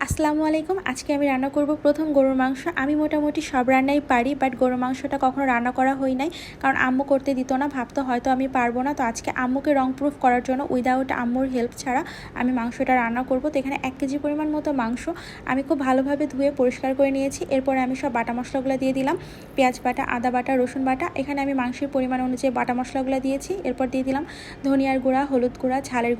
আসসালামু আলাইকুম। আজকে আমি রান্না করব প্রথম গরুর মাংস। আমি মোটামুটি সব রান্নাই পারি, বাট গরুর মাংসটা কখনো রান্না করা হয় নাই, কারণ আম্মু করতে দিত না, ভাবতো হয়তো আমি পারবো না। তো আজকে আম্মুকে রং প্রুফ করার জন্য উইদাউট আম্মুর হেল্প ছাড়া আমি মাংসটা রান্না করব। তো এখানে 1 কেজি পরিমাণ মতো মাংস আমি খুব ভালোভাবে ধুয়ে পরিষ্কার করে নিয়েছি। এরপরে আমি সব বাটা মশলাগুলো দিয়ে দিলাম, পেঁয়াজ বাটা, আদা বাটা, রসুন বাটা। এখানে আমি মাংসের পরিমাণ অনুযায়ী বাটা মশলাগুলো দিয়েছি। এরপর দিয়ে দিলাম ধনিয়ার গুঁড়া, হলুদ গুঁড়া, ঝালের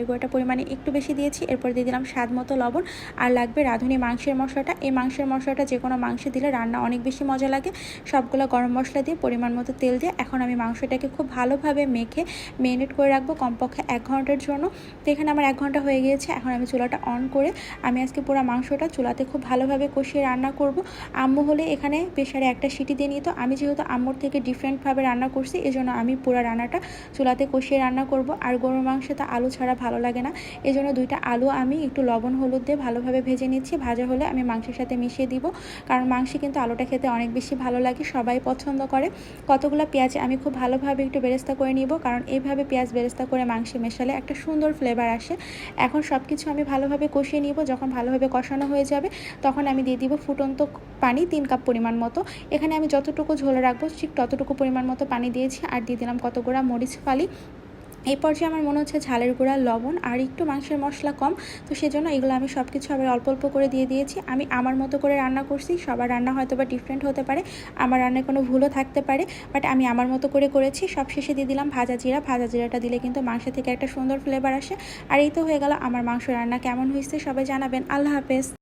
গুঁড়াটা পরিমাণে একটু বেশি দিয়েছি। এরপর দিয়ে দিলাম স্বাদ মতো লবণ। আর লাগবে রাঁধুনি মাংসের মশলাটা। এই মাংসের মশলাটা যে কোনো মাংসে দিলে রান্না অনেক বেশি মজা লাগে। সবগুলো গরম মশলা দিয়ে পরিমাণ মতো তেল দিয়ে এখন আমি মাংসটাকে খুব ভালোভাবে মেখে মেরিনেট করে রাখবো কমপক্ষে 1 ঘন্টার জন্য। তো এখানে আমার 1 ঘন্টা হয়ে গিয়েছে। এখন আমি চুলাটা অন করে আমি আজকে পুরো মাংসটা চুলাতে খুব ভালোভাবে কষিয়ে রান্না করব। আম্মু হলে এখানে প্রেসারে একটা সিটি দিয়ে নিত। আমি যেহেতু আম্মুর থেকে ডিফারেন্টভাবে রান্না করছি, এজন্য আমি পুরো রান্নাটা চুলাতে কষিয়ে রান্না করব। আর গরুর মাংসে তো আলু ছাড়া ভালো লাগে না, এজন্য 2টা আলু আমি একটু লবণ হলুদ দিয়ে ভালোভাবে ভেজে নিচ্ছি। ভাজা হলে আমি মাংসের সাথে মিশিয়ে দিব, কারণ মাংসে কিন্তু আলুটা খেতে অনেক বেশি ভালো লাগে, সবাই পছন্দ করে। কতগুলো পেঁয়াজ আমি খুব ভালোভাবে একটু বেরেস্তা করে নিব, কারণ এইভাবে পেঁয়াজ বেরেস্তা করে মাংসে মেশালে একটা সুন্দর ফ্লেভার আসে। এখন সব কিছু আমি ভালোভাবে কষিয়ে নিব। যখন ভালোভাবে কষানো হয়ে যাবে তখন আমি দিয়ে দিব ফুটন্ত পানি 3 কাপ পরিমাণ মতো। এখানে আমি যতটুকু ঝোল রাখবো ঠিক ততটুকু পরিমাণ মতো পানি দিয়েছি। আর দিয়ে দিলাম কত গুঁড়া মরিচ ফালি। এই পর্যায়ে আমার মনে হচ্ছে ঝালের গুঁড়া, লবণ আর একটু মাংসের মশলা কম, তো সেজন্য এগুলো আমি সব কিছু আবার অল্প অল্প করে দিয়ে দিয়েছি। আমি আমার মতো করে রান্না করছি, সবার রান্না হয়তো বা ডিফারেন্ট হতে পারে, আমার রান্নায় কোনো ভুলও থাকতে পারে, বাট আমি আমার মতো করে করেছি। সব শেষে দিয়ে দিলাম ভাজা জিরাটা দিলে কিন্তু মাংস থেকে একটা সুন্দর ফ্লেভার আসে। আর এই তো হয়ে গেল আমার মাংস রান্না। কেমন হয়েছে সবাই জানাবেন। আল্লাহ হাফেজ।